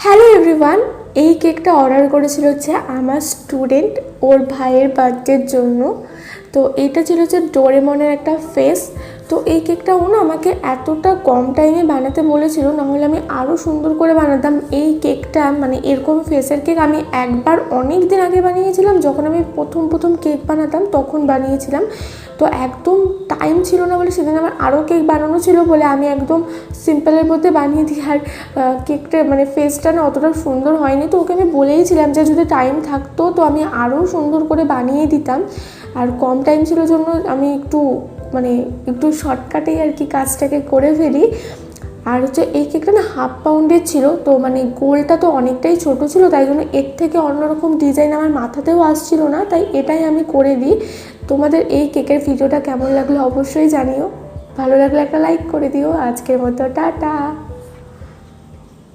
Hello everyone, এই কেকটা order করেছিল হচ্ছে আমার স্টুডেন্ট ওর ভাইয়ের বার্থডের জন্য। তো এইটা ছিল হচ্ছে ডোরেমনের একটা ফেস। তো এই কেকটা ও না আমাকে এতটা কম টাইমে বানাতে বলেছিল, নাহলে আমি আরও সুন্দর করে বানাতাম। এই কেকটা মানে এরকম ফেসের কেক আমি একবার অনেক দিন আগে বানিয়েছিলাম, যখন আমি প্রথম কেক বানাতাম তখন বানিয়েছিলাম। তো একদম টাইম ছিল না বলে সেদিন আমার আরও কেক বানানো ছিল বলে আমি একদম সিম্পলের মধ্যে বানিয়ে দিই। আর কেকটা মানে ফেসটা না অতটা সুন্দর হয়নি। তো ওকে আমি বলেইছিলাম যে যদি টাইম থাকতো তো আমি আরও সুন্দর করে বানিয়ে দিতাম। আর কম টাইম ছিল জন্য আমি একটু শর্টকাটেই আর কি কাজটাকে করে ফেলি। আর হচ্ছে এই কেকটা না 1/2 পাউন্ডের ছিল, তো মানে গোলটা তো অনেকটাই ছোট ছিল, তাই জন্য এর থেকে অন্যরকম ডিজাইন আমার মাথাতেও আসছিল না, তাই এটাই আমি করে দিই। তোমাদের এই কেকের ভিডিওটা কেমন লাগলো অবশ্যই জানিও। ভালো লাগলে একটা লাইক করে দিও। আজকের মতো টাটা।